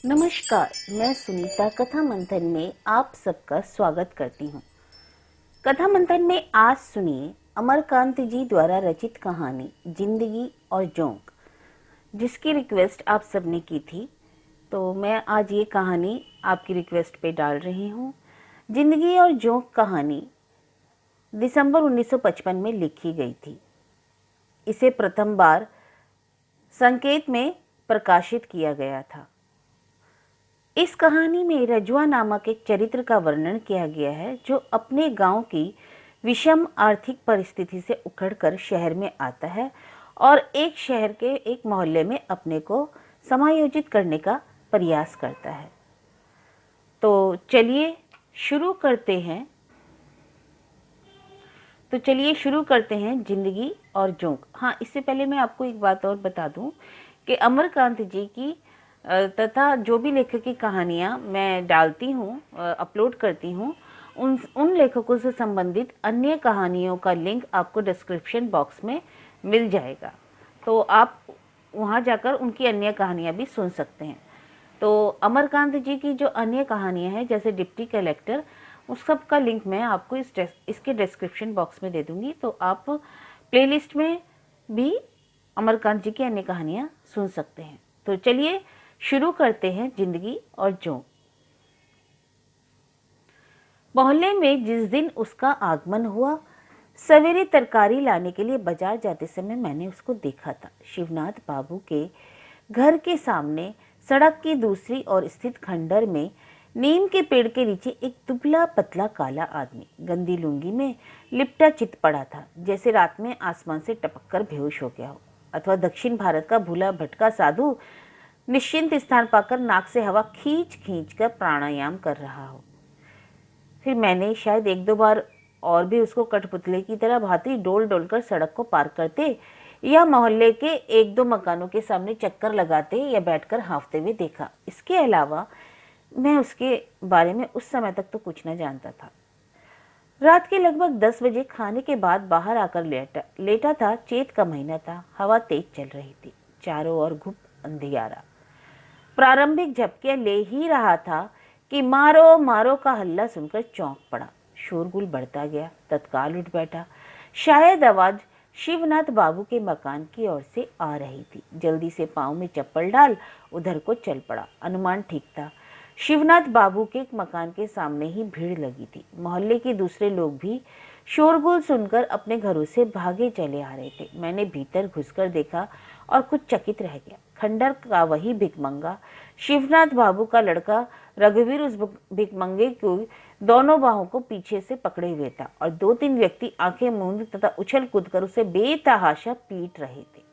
नमस्कार, मैं सुनीता कथा मंथन में आप सबका स्वागत करती हूँ। कथा मंथन में आज सुनिए अमरकांत जी द्वारा रचित कहानी जिंदगी और जोंक, जिसकी रिक्वेस्ट आप सबने की थी। तो मैं आज ये कहानी आपकी रिक्वेस्ट पे डाल रही हूँ। जिंदगी और जोंक कहानी दिसंबर 1955 में लिखी गई थी। इसे प्रथम बार संकेत में प्रकाशित किया गया था। इस कहानी में रजवा नामक एक चरित्र का वर्णन किया गया है, जो अपने गांव की विषम आर्थिक परिस्थिति से उखड़कर शहर में आता है और एक शहर के एक मोहल्ले में अपने को समायोजित करने का प्रयास करता है। तो चलिए शुरू करते हैं जिंदगी और जोंक। हाँ, इससे पहले मैं आपको एक बात और बता दूं कि अमरकांत जी की तथा जो भी लेखक की कहानियाँ मैं डालती हूँ, अपलोड करती हूँ, उन लेखकों से संबंधित अन्य कहानियों का लिंक आपको डिस्क्रिप्शन बॉक्स में मिल जाएगा। तो आप वहाँ जाकर उनकी अन्य कहानियाँ भी सुन सकते हैं। तो अमरकांत जी की जो अन्य कहानियाँ हैं, जैसे डिप्टी कलेक्टर, उस सब का लिंक मैं आपको इसके डिस्क्रिप्शन बॉक्स में दे दूँगी। तो आप प्लेलिस्ट में भी अमरकांत जी की अन्य कहानियाँ सुन सकते हैं। तो चलिए शुरू करते हैं जिंदगी और जोंक। मोहल्ले में जिस दिन उसका आगमन हुआ, सवेरे तरकारी लाने के लिए बाजार जाते समय मैंने उसको देखा था। शिवनाथ बाबू के घर के सामने सड़क की दूसरी ओर स्थित खंडर में नीम के पेड़ के नीचे एक दुबला पतला काला आदमी गंदी लुंगी में लिपटा चित पड़ा था, जैसे रात में आसमान से टपककर बेहोश हो गया हो, अथवा दक्षिण भारत का भूला भटका साधु निश्चिंत स्थान पाकर नाक से हवा खींच खींच कर प्राणायाम कर रहा हो। फिर मैंने शायद एक दो बार और भी उसको कठपुतले की तरह भांति डोल डोल कर सड़क को पार करते या मोहल्ले के एक दो मकानों के सामने चक्कर लगाते या बैठकर हाँफते हुए देखा। इसके अलावा मैं उसके बारे में उस समय तक तो कुछ न जानता था। रात के लगभग 10 बजे खाने के बाद बाहर आकर लेटा था। चैत का महीना था, हवा तेज चल रही थी, चारों ओर घुप अंधियारा। प्रारंभिक झपके ले ही रहा था कि मारो मारो का हल्ला सुनकर चौंक पड़ा। शोरगुल बढ़ता गया, तत्काल उठ बैठा। शायद आवाज शिवनाथ बाबू के मकान की ओर से आ रही थी। जल्दी से पांव में चप्पल डाल उधर को चल पड़ा। अनुमान ठीक था, शिवनाथ बाबू के मकान के सामने ही भीड़ लगी थी। मोहल्ले के दूसरे लोग भी शोरगुल सुनकर अपने घरों से भागे चले आ रहे थे। मैंने भीतर घुसकर देखा और कुछ चकित रह गया। खंडर का वही भिकमंगा, शिवनाथ बाबू का लड़का रघुवीर उस भिकमंगे को दोनों बाहों को पीछे से पकड़े हुए था और 2-3 व्यक्ति आंखें मूंद तथा उछल कूद कर उसे बेतहाशा पीट रहे थे।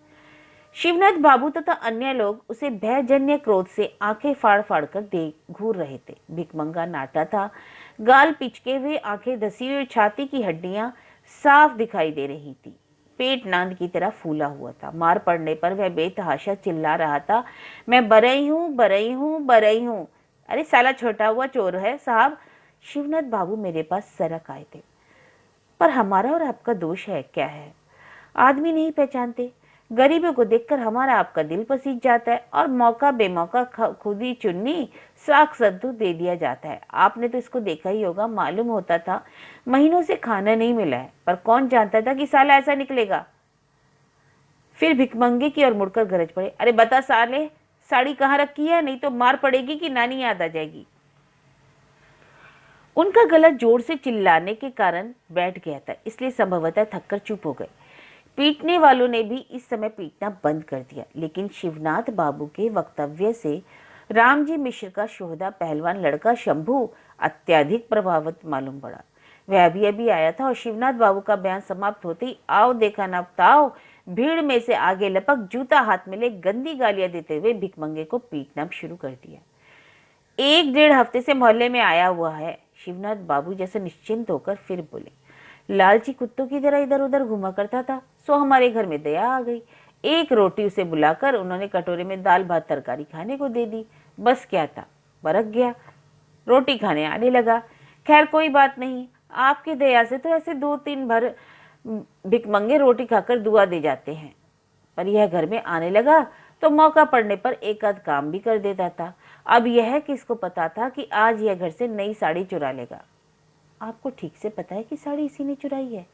शिवनाथ बाबू तथा अन्य लोग उसे भयजन्य क्रोध से आंखें फाड़ फाड़ कर घूर रहे थे। भिकमंगा नाटा था, गाल पिचके हुए, आंखें धसी हुई, छाती की हड्डियां साफ दिखाई दे रही थी। पेट नांद की तरह फूला हुआ था। मार पड़ने पर वह बेतहाशा चिल्ला रहा था, मैं बरई हूँ, बरई हूँ, बरई हूँ। अरे साला छोटा हुआ चोर है साहब। शिवनाथ बाबू मेरे पास सरक आए थे। पर हमारा और आपका दोष है क्या है? आदमी नहीं पहचानते। गरीबों को देखकर हमारा आपका दिल पसीज जाता है और मौका बेमौका खुदी चुन्नी साग सद्दू दे दिया जाता है। आपने तो इसको देखा ही होगा। मालूम होता था महीनों से खाना नहीं मिला है, पर कौन जानता था कि साला ऐसा निकलेगा। फिर भिकमंगे की ओर मुड़कर गरज पड़े, अरे बता साले, साड़ी कहाँ रखी है, नहीं तो मार पड़ेगी कि नानी याद आ जाएगी। उनका गला जोर से चिल्लाने के कारण बैठ गया था, इसलिए संभवतः थककर चुप हो गए। पीटने वालों ने भी इस समय पीटना बंद कर दिया, लेकिन शिवनाथ बाबू के वक्तव्य से रामजी मिश्र का शोहदा पहलवान लड़का शंभू अत्यधिक प्रभावित मालूम पड़ा। वह अभी अभी आया था और शिवनाथ बाबू का बयान समाप्त होते ही आओ देखा ना ताओ भीड़ में से आगे लपक जूता हाथ में ले गंदी गालियां देते हुए भिकमंगे को पीटना शुरू कर दिया। 1-1.5 हफ्ते से मोहल्ले में आया हुआ है, शिवनाथ बाबू जैसे निश्चिंत होकर फिर बोले। लालची कुत्तों की तरह इधर उधर घुमा करता था, सो हमारे घर में दया आ गई। एक रोटी उसे बुलाकर उन्होंने कटोरे में दाल भात तरकारी खाने को दे दी। बस क्या था, बरक गया, रोटी खाने आने लगा। खैर कोई बात नहीं, आपकी दया से तो ऐसे 2-3 भर भिकमंगे रोटी खाकर दुआ दे जाते हैं। पर यह घर में आने लगा तो मौका पड़ने पर एक आध काम भी कर देता था। अब यह किसको पता था कि आज यह घर से नई साड़ी चुरा लेगा। आपको ठीक से पता है कि साड़ी इसी ने चुराई है?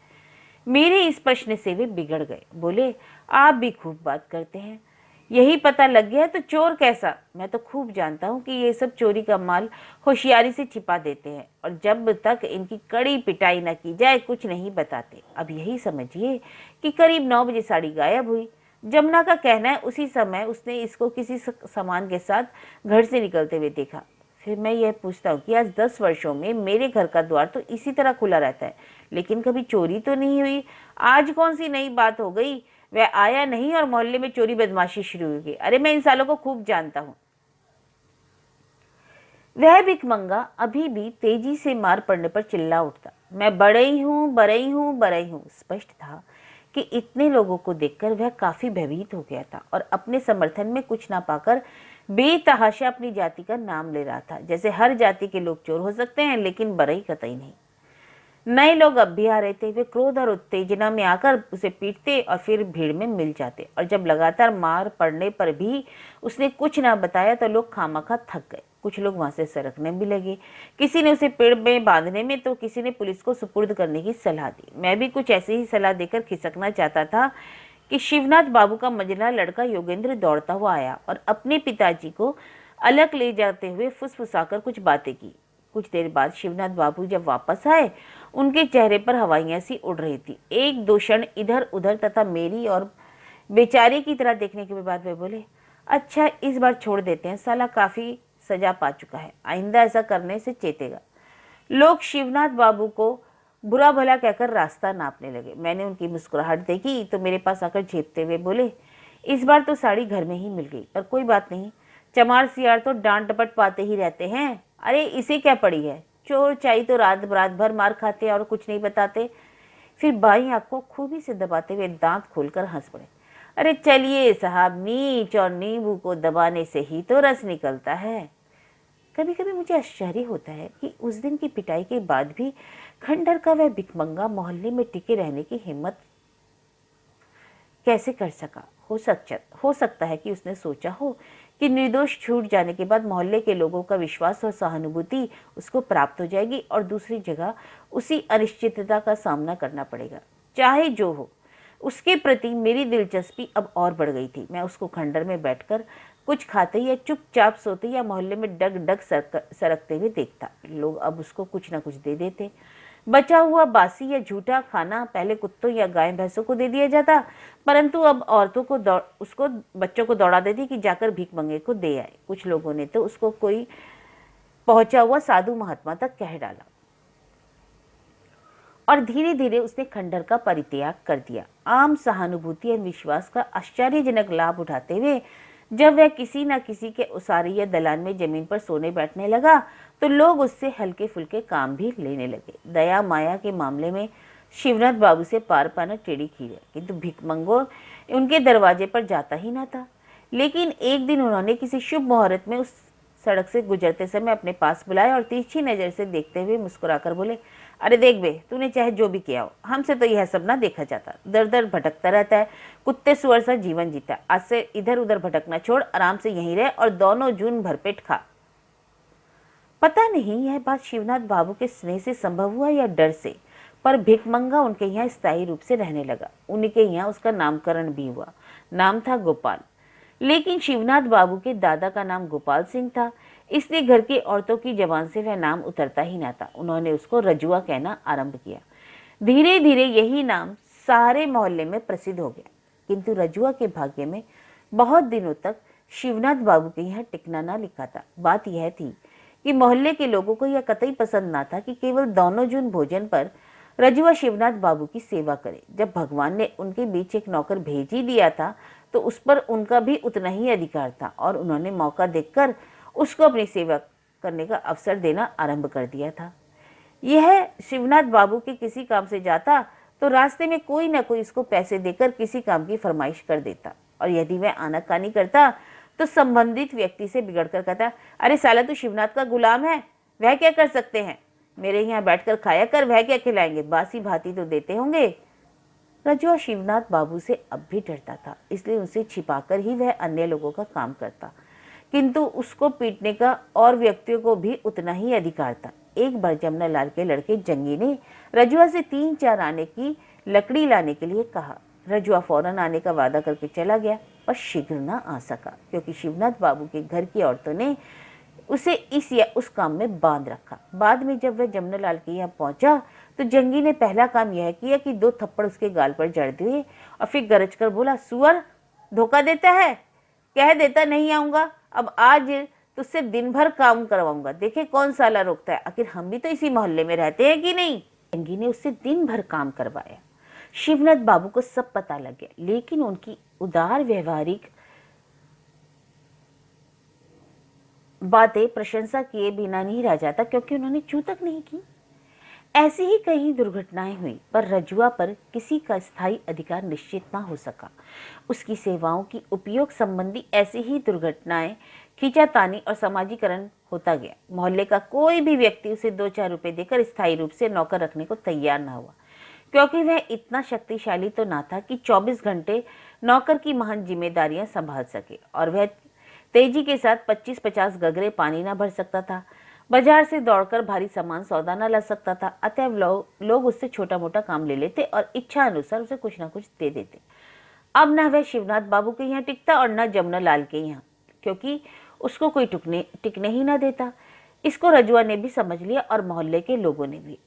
मेरे इस प्रश्न से वे बिगड़ गए। बोले, आप भी खूब बात करते हैं, यही पता लग गया तो चोर कैसा? मैं तो खूब जानता हूँ कि ये सब चोरी का माल होशियारी से छिपा देते हैं और जब तक इनकी कड़ी पिटाई न की जाए कुछ नहीं बताते। अब यही समझिए कि करीब 9 बजे साड़ी गायब हुई। जमुना का कहना है उसी समय उसने इसको किसी सामान के साथ घर से निकलते हुए देखा। फिर मैं यह पूछता हूँ कि आज 10 वर्षों में मेरे घर का द्वार तो इसी तरह खुला रहता है, लेकिन कभी चोरी तो नहीं हुई। आज कौन सी नई बात हो गई? वह आया नहीं और मोहल्ले में चोरी बदमाशी शुरू हो गई। अरे मैं इन सालों को खूब जानता हूँ। वह भिखमंगा अभी भी तेजी से मार पड़ने पर चिल्ला उठता, मैं बड़ई हूँ, बड़ई हूँ, बड़ई हूँ। स्पष्ट था कि इतने लोगों को देखकर वह काफी भयभीत हो गया था और अपने समर्थन में कुछ ना पाकर बेतहाशा अपनी जाति का नाम ले रहा था। जैसे हर जाति के लोग चोर हो सकते हैं, लेकिन बड़ई कतई नहीं। नए लोग अब भी आ रहे थे। वे क्रोध और उत्तेजना में आकर उसे पीटते और फिर भीड़ में मिल जाते और जब लगातार मार पड़ने पर भी उसने कुछ ना बताया तो लोग खामखा थक गए। कुछ लोग वहां से सरकने भी लगे। किसी ने उसे पेड़ में बांधने में तो किसी ने पुलिस को सुपुर्द करने की सलाह दी। मैं भी कुछ ऐसी ही सलाह देकर खिसकना चाहता था कि शिवनाथ बाबू का मझला लड़का योगेंद्र दौड़ता हुआ आया और अपने पिताजी को अलग ले जाते हुए फुसफुसाकर कुछ बातें की। कुछ देर बाद शिवनाथ बाबू जब वापस आए, उनके चेहरे पर हवाइयां सी उड़ रही थी। एक दो क्षण इधर उधर तथा मेरी और बेचारे की तरह देखने के बाद वे बोले, अच्छा इस बार छोड़ देते हैं, साला काफी सजा पा चुका है, आइंदा ऐसा करने से चेतेगा। लोग शिवनाथ बाबू को बुरा भला कहकर रास्ता नापने लगे। मैंने उनकी मुस्कुराहट देखी तो मेरे पास आकर झेपते हुए बोले, इस बार तो साड़ी घर में ही मिल गई, पर कोई बात नहीं, चमार सियार तो डांट डपट पाते ही रहते हैं। अरे इसे क्या पड़ी है, चोर चाई तो रात भर मार खाते और कुछ नहीं बताते। फिर बाई आंख को खूबी से दबाते हुए दांत खोलकर हंस पड़े। अरे चलिए साहब, नीच और नींबू को दबाने से ही तो रस निकलता है। कभी कभी मुझे आश्चर्य होता है कि उस दिन की पिटाई के बाद भी खंडहर का वह भिखमंगा मोहल्ले में टिके रहने की हिम्मत कैसे कर सका। हो सकता है कि उसने सोचा हो कि निर्दोष छूट जाने के बाद मोहल्ले के लोगों का विश्वास और सहानुभूति उसको प्राप्त हो जाएगी और दूसरी जगह उसी अनिश्चितता का सामना करना पड़ेगा। चाहे जो हो, उसके प्रति मेरी दिलचस्पी अब और बढ़ गई थी। मैं उसको खंडहर में बैठकर कुछ खाते या चुपचाप सोते या मोहल्ले में डग डग सरकते हुए देखता। लोग अब उसको कुछ ना कुछ दे देते। बचा हुआ बासी या झूठा खाना पहले कुत्तों या गाय भैंसों को दे दिया जाता, परंतु अब औरतों को उसको बच्चों को दौड़ा देती कि जाकर भीख मंगे को दे आए। कुछ लोगों ने तो उसको कोई पहुंचा हुआ साधु महात्मा तक कह डाला और धीरे धीरे उसने खंडहर का परित्याग कर दिया। आम सहानुभूति और विश्वास का आश्चर्यजनक लाभ उठाते हुए जब वह किसी न किसी के उसारी या दलान में जमीन पर सोने बैठने लगा तो लोग उससे हल्के फुल्के काम भी लेने लगे। दया माया के मामले में शिवनाथ बाबू से पार पाना टेढ़ी खीर है, किंतु भिखमंगो उनके दरवाजे पर जाता ही ना था। लेकिन एक दिन उन्होंने किसी शुभ मुहूर्त में उस सड़क से गुजरते समय अपने पास बुलाया और तिरछी नजर से देखते हुए मुस्कुराकर बोले, अरे देख बे, तूने चाहे जो भी किया हो, हमसे तो यह सब ना देखा जाता। दर दर भटकता रहता है, कुत्ते सुअर सा जीवन जीता। आज से इधर उधर भटकना छोड़, आराम से यहीं रह और दोनों जून भरपेट खा। पता नहीं यह बात शिवनाथ बाबू के स्नेह से संभव हुआ या डर से, पर भिखमंगा उनके यहाँ स्थायी रूप से रहने लगा। उनके यहाँ उसका नामकरण भी हुआ। नाम था गोपाल, लेकिन शिवनाथ बाबू के दादा का नाम गोपाल सिंह था, इसलिए घर की औरतों की जबान से वह नाम उतरता ही ना था। उन्होंने उसको रजुआ कहना आरंभ किया। धीरे धीरे यही नाम सारे मोहल्ले में प्रसिद्ध हो गया, किंतु रजुआ के भाग्य में बहुत दिनों तक शिवनाथ बाबू के यहाँ टिकना ना लिखा था। बात यह थी कि मोहल्ले के लोगों को यह कतई पसंद ना था कि केवल दोनों जून भोजन पर रजुआ शिवनाथ बाबू की सेवा करे। जब भगवान ने उनके बीच एक नौकर भेज ही दिया था तो उस पर उनका भी उतना ही अधिकार था और उन्होंने मौका देखकर उसको अपनी सेवा करने का अवसर देना आरंभ कर दिया था। यह शिवनाथ बाबू के किसी काम से जाता तो रास्ते में कोई ना कोई इसको पैसे देकर किसी काम की फरमाइश कर देता और यदि वह आनाकानी करता तो संबंधित व्यक्ति से बिगड़कर कहता, अरे साला तू शिवनाथ का गुलाम है, वह क्या कर सकते हैं, मेरे यहाँ बैठकर खाया कर, वह क्या खिलाएंगे, बासी भाती तो देते होंगे। रजुआ शिवनाथ बाबू से अब भी डरता था, इसलिए उसे छिपाकर ही वह अन्य लोगों का काम करता, किंतु उसको पीटने का और व्यक्तियों को भी उतना ही अधिकार था। एक बार जमुना लाल के लड़के जंगी ने रजुआ से 3-4 आने की लकड़ी लाने के लिए कहा। रजुआ फौरन आने का वादा करके चला गया, पर शीघ्र न आ सका, क्योंकि शिवनाथ बाबू के घर की औरतों ने उसे इस या उस काम में बांध रखा। बाद में जब वह जमुना लाल के यहाँ पहुंचा तो जंगी ने पहला काम यह किया कि 2 थप्पड़ उसके गाल पर जड़ दिए और फिर गरज कर बोला, सुअर, धोखा देता है, कह देता नहीं आऊंगा, अब आज तुझसे दिन भर काम करवाऊंगा, देखे कौन साला रोकता है, आखिर हम भी तो इसी मोहल्ले में रहते हैं कि नहीं। जंगी ने उससे दिन भर काम करवाया। शिवनाथ बाबू को सब पता लग गया, लेकिन उनकी उदार व्यवहारिक बातें प्रशंसा किए बिना नहीं रह जाता, क्योंकि उन्होंने चूं तक नहीं की। ऐसी ही कई दुर्घटनाएं हुई, पर रजुआ पर किसी का स्थायी अधिकार निश्चित ना हो सका। उसकी सेवाओं की उपयोग संबंधी ऐसी ही दुर्घटनाएं, खींचातानी और समाजीकरण होता गया। मोहल्ले का कोई भी व्यक्ति उसे 2-4 रुपए देकर स्थायी रूप से नौकर रखने को तैयार ना हुआ, क्योंकि वह इतना शक्तिशाली तो ना था कि 24 घंटे नौकर की महान जिम्मेदारियां संभाल सके, और वह तेजी के साथ 25-50 गगरे पानी ना भर सकता था, बाजार से दौड़कर भारी सामान सौदा न ला सकता था। अतएव लोग उससे छोटा मोटा काम ले लेते और इच्छा अनुसार उसे कुछ ना कुछ दे देते। अब न वह शिवनाथ बाबू के यहाँ टिकता और न जमुना लाल के यहाँ, क्योंकि उसको कोई टिकने ही ना देता। इसको रजुआ ने भी समझ लिया और मोहल्ले के लोगों ने भी।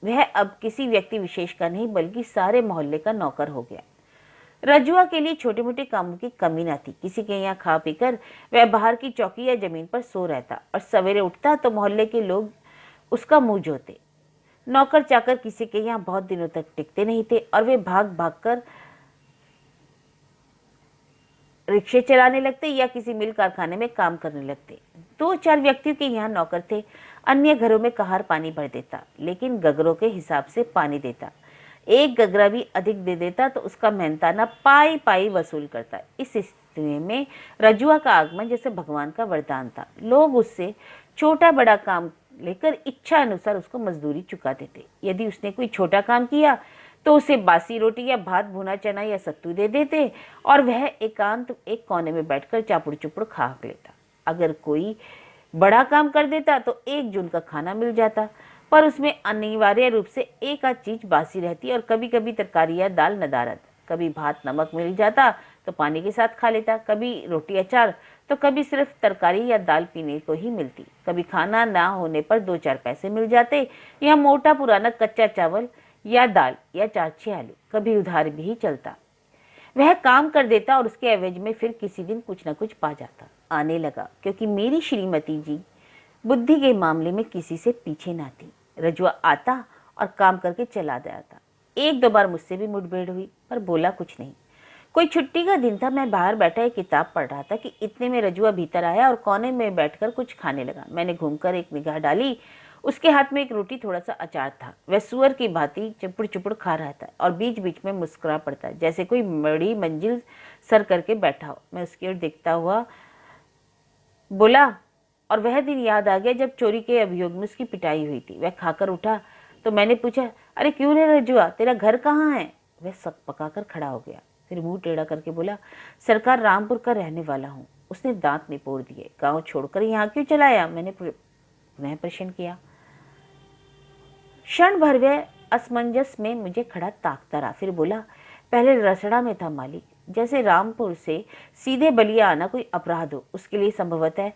वह अब किसी व्यक्ति विशेष का नहीं, बल्कि सारे मोहल्ले का नौकर हो गया। रजुआ के लिए छोटे मोटे कामों की कमी न थी। किसी के यहाँ खा पीकर वह बाहर की चौकी या जमीन पर सो रहता, और सवेरे उठता तो मोहल्ले के लोग उसका मुंह जोते। नौकर चाकर किसी के यहाँ बहुत दिनों तक टिकते नहीं थे, और वे भाग भाग कर रिक्शे चलाने लगते या किसी मिल कारखाने में काम करने लगते। 2-4 व्यक्तियों के यहाँ नौकर थे। अन्य घरों में कहार पानी भर देता, लेकिन गगरों के हिसाब से पानी देता। एक गगरा भी अधिक दे देता तो उसका मेहनताना पाई पाई वसूल करता। इस स्थिति में रजुआ का आगमन जैसे भगवान का वरदान था। लोग उससे छोटा बड़ा काम लेकर इच्छा अनुसार उसको मजदूरी चुका देते। यदि उसने कोई छोटा काम किया तो उसे बासी रोटी या भात, भुना चना या सत्तू दे देते, और वह एकांत एक कोने में बैठकर चापुड़ चुपुड़ खा लेता। अगर कोई बड़ा काम कर देता तो 1 जून का खाना मिल जाता, पर उसमें अनिवार्य रूप से एक आध चीज बासी रहती और कभी कभी तरकारी या दाल नदारद। कभी भात नमक मिल जाता तो पानी के साथ खा लेता, कभी रोटी अचार, तो कभी सिर्फ तरकारी या दाल पीने को ही मिलती। कभी खाना ना होने पर 2-4 पैसे मिल जाते, या मोटा पुराना कच्चा चावल या दाल या 4-6 आलू। कभी उधार भी चलता। वह काम कर देता और उसके एवज में फिर किसी दिन कुछ न कुछ पा जाता। आने लगा, क्योंकि मेरी श्रीमती जी बुद्धि के मामले में किसी से पीछे ना थी। रजुआ आता और काम करके चला जाता। 1-2 बार मुझसे भी मुठभेड़ हुई, पर बोला कुछ नहीं। कोई छुट्टी का दिन था, मैं बाहर बैठा एक किताब पढ़ रहा था कि इतने में रजुआ भीतर आया और कोने में बैठकर कुछ खाने लगा। मैंने घूमकर एक निगाह डाली। उसके हाथ में एक रोटी, थोड़ा सा अचार था। वह सुअर की भांति चुपुड़ चुपुड़ खा रहा था और बीच बीच में मुस्कुरा पड़ता, जैसे कोई बड़ी मंजिल सर करके बैठा हो। मैं उसकी ओर देखता हुआ बोला, और वह दिन याद आ गया जब चोरी के अभियोग में उसकी पिटाई हुई थी। वह खाकर उठा तो मैंने पूछा, अरे क्यों रे रजुआ, तेरा घर कहाँ है? वह सक पकाकर खड़ा हो गया, फिर मुंह टेढ़ा करके बोला, सरकार रामपुर का रहने वाला हूँ। उसने दांत निपोड़ दिए। गांव छोड़कर यहाँ क्यों चला आया? मैंने पुनः प्रश्न किया। क्षण भर वह असमंजस में मुझे खड़ा ताकता रहा, फिर बोला, पहले रसड़ा में था मालिक। जैसे रामपुर से सीधे बलिया आना कोई अपराध हो, उसके लिए संभवतः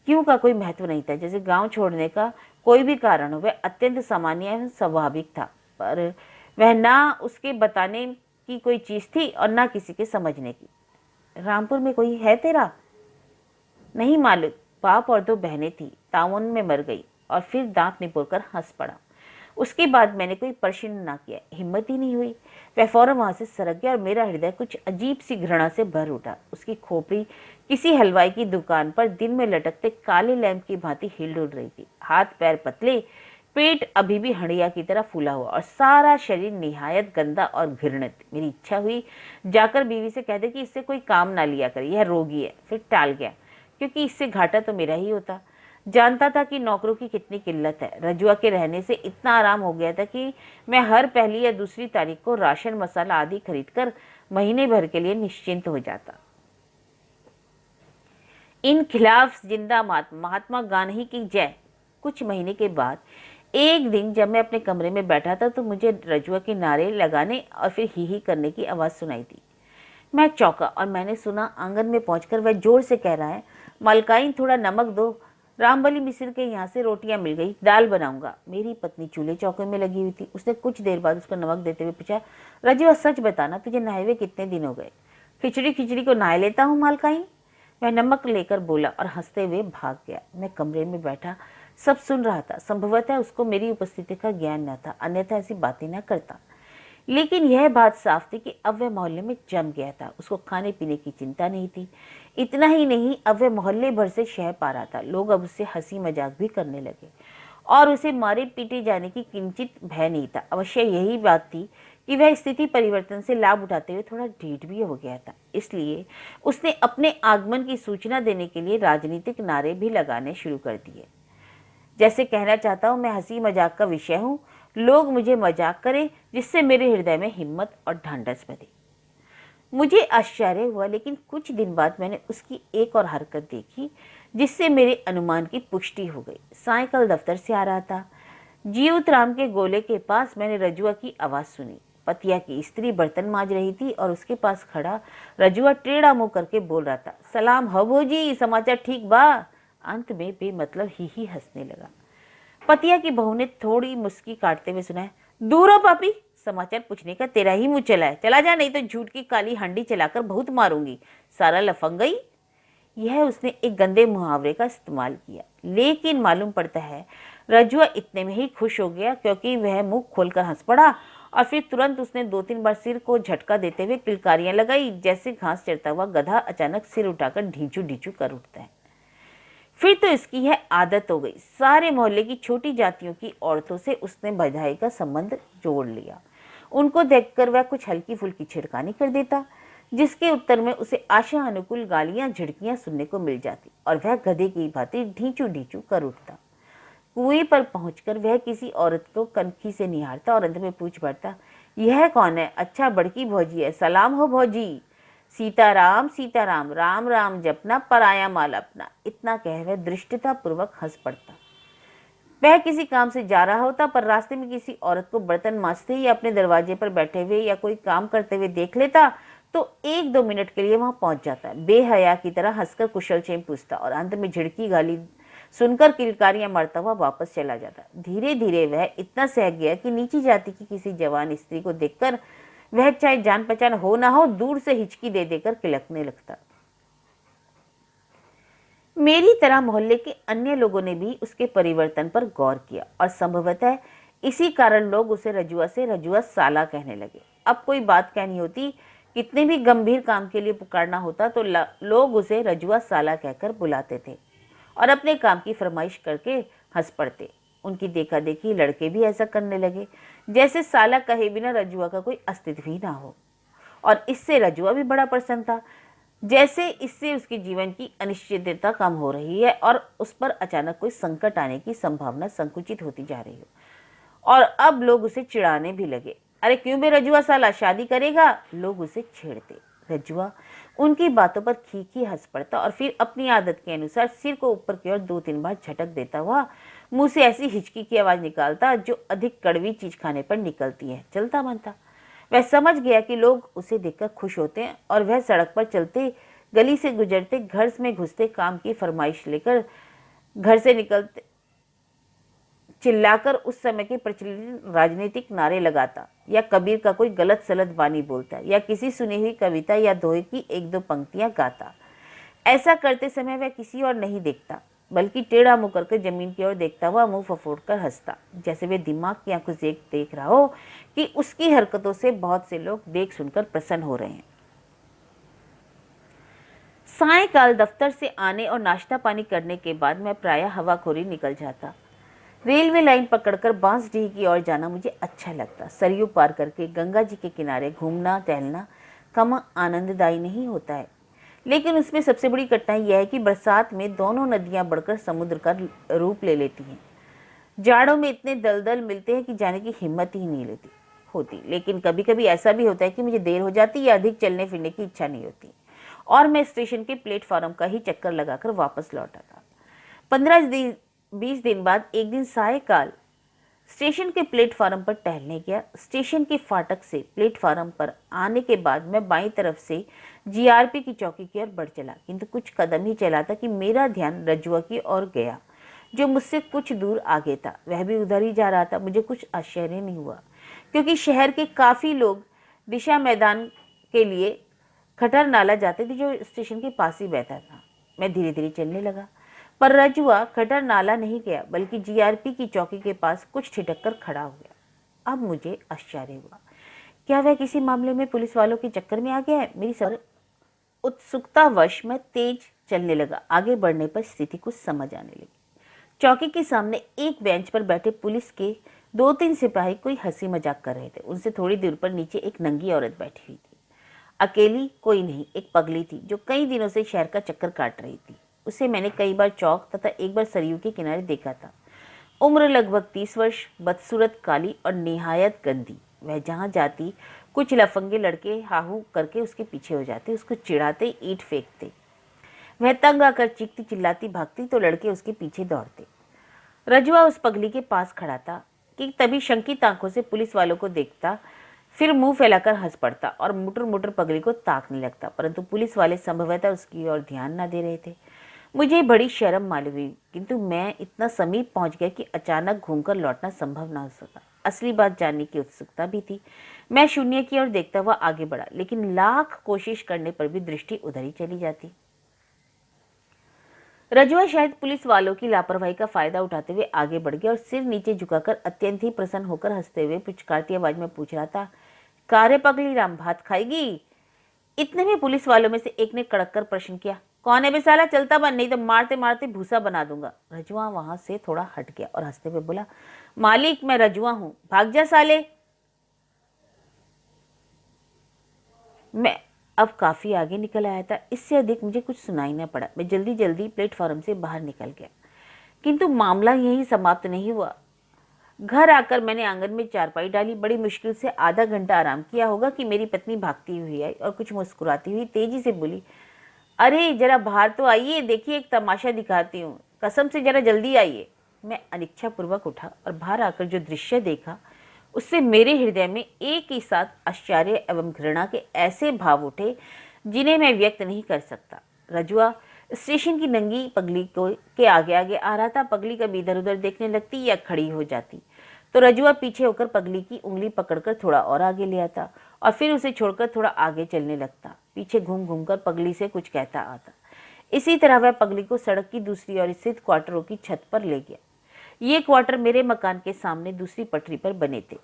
क्यों का कोई महत्व नहीं था। जैसे गांव छोड़ने का कोई भी कारण हो, वह अत्यंत सामान्य एवं स्वाभाविक था, पर वह ना उसके बताने की कोई चीज थी और ना किसी के समझने की। रामपुर में कोई है तेरा? नहीं मालिक, बाप और 2 बहनें थी, ताउन में मर गई। और फिर दांत निपोड़कर हंस पड़ा। उसके बाद मैंने कोई प्रश्न ना किया, हिम्मत ही नहीं हुई। वह फौरन वहां से सरक गया और मेरा हृदय कुछ अजीब सी घृणा से भर उठा। उसकी खोपड़ी किसी हलवाई की दुकान पर दिन में लटकते काले लैंप की भांति हिल डुल रही थी। हाथ पैर पतले, पेट अभी भी हंडिया की तरह फूला हुआ और सारा शरीर निहायत गंदा और घृणित। मेरी इच्छा हुई जाकर बीवी से कह दे कि इससे कोई काम ना लिया करे, यह रोगी है। फिर टाल गया, क्योंकि इससे घाटा तो मेरा ही होता। जानता था कि नौकरों की कितनी किल्लत है। रजुआ के रहने से इतना आराम हो गया था कि मैं हर पहली या दूसरी तारीख को राशन मसाला आदि खरीदकर महीने भर के लिए निश्चिंत हो जाता। इन खिलाफ जिंदा महात्मा गांधी की जय। कुछ महीने के बाद एक दिन जब मैं अपने कमरे में बैठा था तो मुझे रजुआ के नारे लगाने और फिर ही करने की आवाज़ सुनाई दी। मैं चौंका और मैंने सुना आंगन में पहुंचकर वह जोर से कह रहा है, मलकाइन थोड़ा नमक दो, रामबली मिस्र के यहाँ से रोटियां मिल गई, दाल बनाऊंगा। मेरी पत्नी चूल्हे चौके में लगी हुई थी। उसने कुछ देर बाद उसको नमक देते हुए पूछा, रजुआ सच बताना, तुझे नहाए हुए कितने दिन हो गए? खिचड़ी खिचड़ी को नहा लेता हूँ मालकाइन। वह नमक लेकर बोला और हंसते हुए भाग गया। मैं कमरे में बैठा सब सुन रहा था। संभवतः उसको मेरी उपस्थिति का ज्ञान न था, अन्यथा ऐसी बातें न करता। लेकिन यह बात साफ थी कि अब वह मोहल्ले में जम गया था। उसको खाने पीने की चिंता नहीं थी। इतना ही नहीं, अब वह मोहल्ले भर से शह पा रहा था। लोग अब उससे हंसी मजाक भी करने लगे और उसे मारे पीटे जाने की किंचित भय नहीं था। अवश्य यही बात थी कि वह स्थिति परिवर्तन से लाभ उठाते हुए थोड़ा ढीठ भी हो गया था। इसलिए उसने अपने आगमन की सूचना देने के लिए राजनीतिक नारे भी लगाने शुरू कर दिए। जैसे कहना चाहता हूँ, मैं हंसी मजाक का विषय हूँ, लोग मुझे मजाक करें जिससे मेरे हृदय में हिम्मत और ढांढस बढ़े। मुझे आश्चर्य हुआ, लेकिन कुछ दिन बाद मैंने उसकी एक और हरकत देखी जिससे मेरे अनुमान की पुष्टि हो गई। सायकल दफ्तर से आ रहा था। जीवतराम के गोले के पास मैंने रजुआ की आवाज़ सुनी। पतिया की स्त्री बर्तन मांज रही थी और उसके पास खड़ा रजुआ टेढ़ा मुंह करके बोल रहा था, सलाम हबो जी, समाचार ठीक बा। अंत में बेमतलब ही हंसने लगा। पतिया की बहू ने थोड़ी मुस्की काटते हुए सुनाया, दूर हो पापी, समाचार पूछने का तेरा ही मुंह चला है, चला जा, नहीं तो झूठ की काली हंडी चलाकर बहुत मारूंगी, सारा लफंगई। यह उसने एक गंदे मुहावरे का इस्तेमाल किया, लेकिन मालूम पड़ता है रजुआ इतने में ही खुश हो गया, क्योंकि वह मुंह खोलकर हंस पड़ा और फिर तुरंत उसने 2-3 बार सिर को झटका देते हुए किलकारियां लगाई, जैसे घास चरता हुआ गधा अचानक सिर उठाकर ढींचू ढींचू कर उठता है। फिर तो इसकी यह आदत हो गई। सारे मोहल्ले की छोटी जातियों की औरतों से उसने बधाई का संबंध जोड़ लिया। उनको देखकर वह कुछ हल्की फुल्की छिड़कानी कर देता, जिसके उत्तर में उसे आशा अनुकूल गालियां झिड़कियां सुनने को मिल जाती और वह गधे की भांति ढींचू ढींचू कर उठता। कुएं पर पहुंचकर वह किसी औरत को कनखी से निहारता और अंत में पूछ पड़ता, यह कौन है? अच्छा, बड़की भौजी है, सलाम हो भौजी। सीताराम सीताराम, राम राम जपना, पराया माल अपना। इतना कह वह दृष्टता पूर्वक हंस पड़ता। वह किसी काम से जा रहा होता, पर रास्ते में किसी औरत को बर्तन मांजते या अपने दरवाजे पर बैठे हुए या कोई काम करते हुए देख लेता तो 1-2 मिनट के लिए वहां पहुंच जाता, बेहया की तरह हंसकर कुशलक्षेम पूछता और अंत में झिड़की गाली सुनकर किलकारियां मारता हुआ वापस चला जाता। धीरे धीरे वह इतना सहज गया कि नीची जाति की किसी जवान स्त्री को देखकर वह चाहे जान पहचान हो ना हो, दूर से हिचकी दे देकर किलकने लगता। मेरी तरह मोहल्ले के अन्य लोगों ने भी उसके परिवर्तन पर गौर किया और संभवतः इसी कारण लोग उसे रजुआ से रजुआ साला कहने लगे। अब कोई बात कहनी होती, कितने भी गंभीर काम के लिए पुकारना होता तो लोग उसे रजुआ साला कहकर बुलाते थे और अपने काम की फरमाइश करके हंस पड़ते। उनकी देखा देखी लड़के भी ऐसा करने लगे, जैसे साला कहे बिना रजुआ का कोई अस्तित्व ही ना हो। और इससे रजुआ भी बड़ा प्रसन्न था, जैसे इससे उसके जीवन की अनिश्चितता कम हो रही है और उस पर अचानक कोई संकट आने की संभावना संकुचित होती जा रही हो। और अब लोग उसे चिढ़ाने भी लगे, अरे क्यों बे रजुआ साला, शादी करेगा? लोग उसे छेड़ते। रजुआ उनकी बातों पर खी हंस पड़ता और फिर अपनी आदत के अनुसार सिर को ऊपर की ओर 2-3 बार झटक देता हुआ मुंह से ऐसी हिचकी की आवाज निकालता जो अधिक कड़वी चीज खाने पर निकलती है। चलता बनता। वह समझ गया कि लोग उसे देखकर खुश होते हैं और वह सड़क पर चलते, गली से गुजरते, घर में घुसते, काम की फरमाइश लेकर घर से निकलते, चिल्लाकर उस समय के प्रचलित राजनीतिक नारे लगाता या कबीर का कोई गलत सलत वाणी बोलता या किसी सुनी हुई कविता या दोहे की 1-2 पंक्तियां गाता। ऐसा करते समय वह किसी और नहीं देखता, बल्कि टेढ़ा मुंह करके जमीन की ओर देखता हुआ मुंह फफोड़कर हंसता, जैसे वे दिमाग की आंखों से देख रहा हो कि उसकी हरकतों से बहुत से लोग देख सुनकर प्रसन्न हो रहे हैं। सायंकाल दफ्तर से आने और नाश्ता पानी करने के बाद मैं प्रायः हवाखोरी निकल जाता। रेलवे लाइन पकड़कर बांसडीह की ओर जाना मुझे अच्छा लगता। सरयू पार करके गंगा जी के किनारे घूमना टहलना कम आनंददायी नहीं होता है, लेकिन उसमें सबसे बड़ी कठिनाई यह है कि बरसात में दोनों नदियां बढ़कर समुद्र का रूप ले लेती हैं। जाड़ों में इतने दलदल मिलते हैं कि जाने की हिम्मत ही नहीं लेती होती। लेकिन कभी कभी ऐसा भी होता है कि मुझे देर हो जाती या अधिक चलने फिरने की इच्छा नहीं होती और मैं स्टेशन के प्लेटफॉर्म का ही चक्कर लगाकर वापस लौट आता। 15-20 दिन बाद एक दिन सायकाल स्टेशन के प्लेटफॉर्म पर टहलने गया। स्टेशन के फाटक से प्लेटफॉर्म पर आने के बाद मैं बाईं तरफ से जीआरपी की चौकी की ओर बढ़ चला, किंतु कुछ कदम ही चला था कि मेरा ध्यान रजुआ की ओर गया, जो मुझसे कुछ दूर आगे था। वह भी उधर ही जा रहा था। मुझे कुछ आश्चर्य नहीं हुआ, क्योंकि शहर के काफी लोग दिशा मैदान के लिए खटर नाला जाते थे, जो स्टेशन के पास ही बहता था। मैं धीरे धीरे चलने लगा, पर रजुआ खटर नाला नहीं गया, बल्कि जीआरपी की चौकी के पास कुछ ठिठक कर खड़ा हो गया। अब मुझे आश्चर्य हुआ, क्या वह किसी मामले में पुलिस वालों के चक्कर में आ गया है? मेरी सर उत्सुकतावश मैं तेज चलने लगा। आगे बढ़ने पर स्थिति कुछ समझ आने लगी। चौकी के सामने एक बेंच पर बैठे पुलिस के 2-3 सिपाही कोई हंसी मजाक कर रहे थे। उनसे थोड़ी दूर पर नीचे एक नंगी औरत बैठी हुई थी। अकेली कोई नहीं, एक पगली थी जो कई दिनों से शहर का चक्कर काट रही थी। उसे मैंने कई बार चौक तथा एक बार सरयू के किनारे देखा था। उम्र लगभग 30 वर्ष, बदसूरत, काली और निहायत गंदी। वह जहाँ जाती कुछ लफंगे लड़के हाहू करके उसके पीछे हो जाते, उसको चिढ़ाते, ईंट फेंकते। वह तंग आकर चीखती चिल्लाती भागती तो लड़के उसके पीछे दौड़ते। रजुआ उस पगली के पास खड़ा था कि तभी शंकित आंखों से पुलिस वालों को देखता, फिर मुंह फैलाकर हंस पड़ता और मुटर मुटर पगली को ताकने लगता, परंतु पुलिस वाले संभवतः उसकी ओर ध्यान न दे रहे थे। मुझे बड़ी शर्म मालूम हुई, किंतु मैं इतना समीप पहुंच गया कि अचानक घूमकर लौटना संभव न हो सका। असली बात जानने की उत्सुकता भी थी। मैं शून्य की ओर देखता हुआ आगे बढ़ा, लेकिन लाख कोशिश करने पर भी दृष्टि उधर ही चली जाती। रजुआ शायद पुलिस वालों की लापरवाही का फायदा उठाते हुए आगे बढ़ गया और सिर नीचे झुकाकर अत्यंत ही प्रसन्न होकर हंसते हुए पुचकारती आवाज में पूछ रहा था, कारे पगली राम, भात खाएगी? इतने में पुलिस वालों में से एक ने कड़क कर प्रश्न किया, कौन है बे साला, चलता बन, नहीं तो मारते मारते भूसा बना दूंगा। रजुआ वहां से थोड़ा हट गया और हंसते हुए बोला, मालिक मैं रजुआ हूं, भाग जा साले। मैं अब काफी आगे निकल आया था। इससे अधिक मुझे कुछ सुनाई न पड़ा। मैं जल्दी जल्दी प्लेटफॉर्म से बाहर निकल गया, किंतु मामला यही समाप्त नहीं हुआ। घर आकर मैंने आंगन में चारपाई डाली। बड़ी मुश्किल से आधा घंटा आराम किया होगा कि मेरी पत्नी भागती हुई आई और कुछ मुस्कुराती हुई तेजी से बोली, अरे जरा बाहर तो आइए, देखिए एक तमाशा दिखाती हूँ, कसम से जरा जल्दी आइए। मैं अनिच्छापूर्वक उठा और बाहर आकर जो दृश्य देखा, उससे मेरे हृदय में एक ही साथ आश्चर्य एवं घृणा के ऐसे भाव उठे जिन्हें मैं व्यक्त नहीं कर सकता। रजुआ स्टेशन की नंगी पगली को के आगे आगे आ रहा था। पगली कभी इधर उधर देखने लगती या खड़ी हो जाती तो रजुआ पीछे होकर पगली की उंगली पकड़कर थोड़ा और आगे ले आता और फिर उसे छोड़कर थोड़ा आगे चलने लगता। पीछे घूम घूम कर पगली से कुछ कहता आता। इसी तरह वह पगली को सड़क की दूसरी ओर स्थित क्वार्टरों की छत पर ले गया। ये क्वार्टर मेरे मकान के सामने दूसरी पटरी पर बने थे।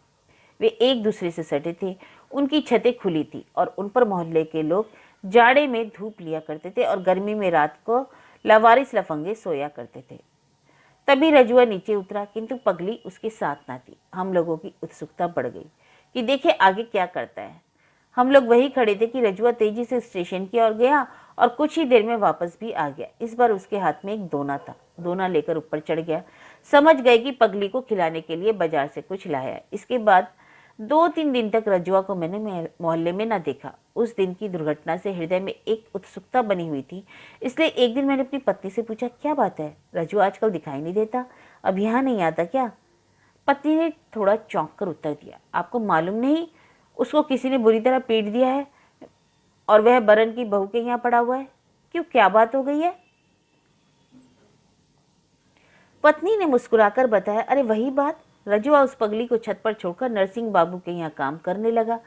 वे एक दूसरे से सटे थे। उनकी छतें खुली थी और उन पर मोहल्ले के लोग जाड़े में धूप लिया करते थे और गर्मी में रात को लवारिस लफंगे सोया करते थे। तभी रजुआ नीचे उतरा, किंतु पगली उसके साथ ना थी। हम लोगों की उत्सुकता बढ़ गई कि देखे आगे क्या करता है। हम लोग वही खड़े थे कि रजुआ तेजी से स्टेशन की ओर गया और कुछ ही देर में वापस भी आ गया। इस बार उसके हाथ में एक दोना था। दोना लेकर ऊपर चढ़ गया। समझ गए कि पगली को खिलाने के लिए बाजार से कुछ लाया। इसके बाद 2-3 दिन तक रजुआ को मैंने मोहल्ले में न देखा। उस दिन की दुर्घटना से हृदय में एक उत्सुकता बनी हुई थी। इसलिए एक दिन मैंने अपनी पत्नी से पूछा, क्या बात है, रजुआ आजकल दिखाई नहीं देता, अब यहाँ नहीं आता क्या? पत्नी ने थोड़ा चौंक कर उत्तर दिया, आपको मालूम नहीं, उसको किसी ने बुरी तरह पीट दिया है और वह बरन की बहू के यहाँ पड़ा हुआ है। क्यों, क्या बात हो गई है? पत्नी ने मुस्कुराकर बताया, अरे वही बात, रजुआ उस पगली को छत पर छोड़कर नरसिंह बाबू के यहाँ काम करने लगा।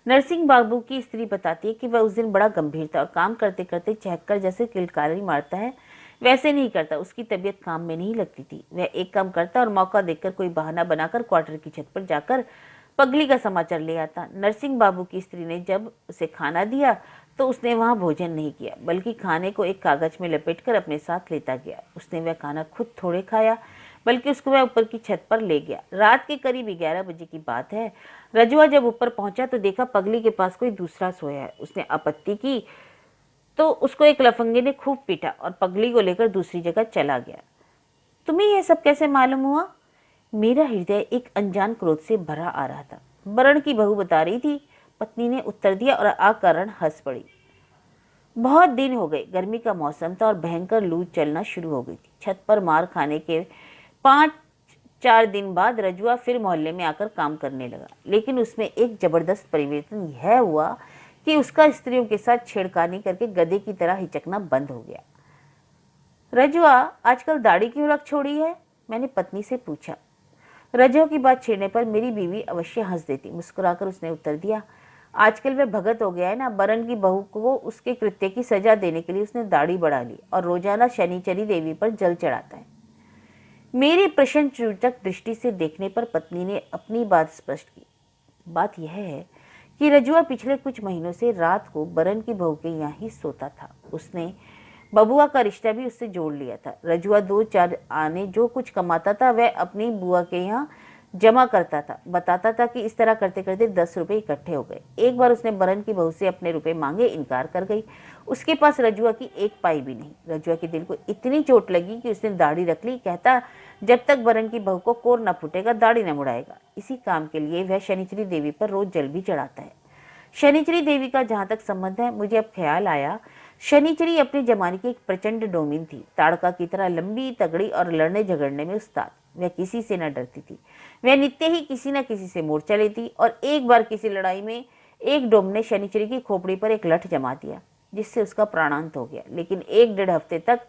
नरसिंह बाबू की स्त्री बताती है कि वह उस दिन बड़ा गंभीर था और काम करते करते चहककर जैसे किलकारी मारता है वैसे नहीं करता। उसकी तबीयत काम में नहीं लगती थी। वह एक काम करता और मौका देखकर कोई बहाना बनाकर क्वार्टर की छत पर जाकर पगली का समाचार ले आता। नरसिंह बाबू की स्त्री ने जब उसे खाना दिया तो उसने वहां भोजन नहीं किया, बल्कि खाने को एक कागज में लपेटकर अपने साथ लेता गया। उसने वह खाना खुद थोड़े खाया, बल्कि उसको वह ऊपर की छत पर ले गया। रात के करीब 11 बजे की बात है। रजुआ जब ऊपर पहुंचा तो देखा पगली के पास कोई दूसरा सोया है। उसने आपत्ति की तो उसको एक लफंगे ने खूब पीटा और पगली को लेकर दूसरी जगह चला गया। तुम्हें यह सब कैसे मालूम हुआ? मेरा हृदय एक अनजान क्रोध से भरा आ रहा था। बरण की बहू बता रही थी, पत्नी ने उत्तर दिया और अकारण हंस पड़ी। बहुत दिन हो गए, गर्मी का मौसम था और भयंकर लू चलना शुरू हो गई थी। छत पर मार खाने के 5-4 दिन बाद रजुआ फिर मोहल्ले में आकर काम करने लगा, लेकिन उसमें एक जबरदस्त परिवर्तन यह हुआ कि उसका स्त्रियों के साथ छेड़खानी करके गधे की तरह हिचकना बंद हो गया। रजुआ, आजकल दाढ़ी क्यों रख छोड़ी है? मैंने पत्नी से पूछा। रजुआ की बात छेड़ने पर मेरी बीवी अवश्य हंस देती। मुस्कुराकर उसने उत्तर दिया, आजकल वह भगत हो गया है ना। बरन की बहू को उसके कृत्य की सजा देने के लिए उसने दाढ़ी बढ़ा ली और रोजाना शनिचरी देवी पर जल चढ़ाता है। मेरी प्रश्नसूचक दृष्टि से देखने पर पत्नी ने अपनी बात स्पष्ट की। बात यह है कि रजुआ पिछले कुछ महीनों से रात को बरन की बहू के यहाँ ही सोता था। उसने बबुआ का रिश्ता भी उससे जोड़ लिया था। रजुआ 2-4 आने जो कुछ कमाता था वह अपनी बुआ के यहाँ जमा करता था। बताता था कि इस तरह करते करते 10 रुपए इकट्ठे हो गए। एक बार उसने बरन की बहू से अपने रुपए मांगे, इनकार कर गई। उसके पास रजुआ की एक पाई भी नहीं। रजुआ के दिल को इतनी चोट लगी कि उसने दाढ़ी रख ली। कहता, जब तक बरन की बहू को कोर न फूटेगा दाढ़ी न मुड़ाएगा। इसी काम के लिए वह शनिचरी देवी पर रोज जल भी चढ़ाता है। शनिचरी देवी का जहां तक संबंध है, मुझे अब ख्याल आया, शनिचरी अपने जमाने की एक प्रचंड डोमिन थी, ताड़का की तरह लंबी, तगड़ी और लड़ने झगड़ने में उस्ताद। वह किसी से न डरती थी। वह नित्य ही किसी न किसी से मोर्चा लेती और एक बार किसी लड़ाई में एक डोम ने शनिचरी की खोपड़ी पर एक लठ जमा दिया, जिससे उसका प्राणांत हो गया। लेकिन 1-1.5 हफ्ते तक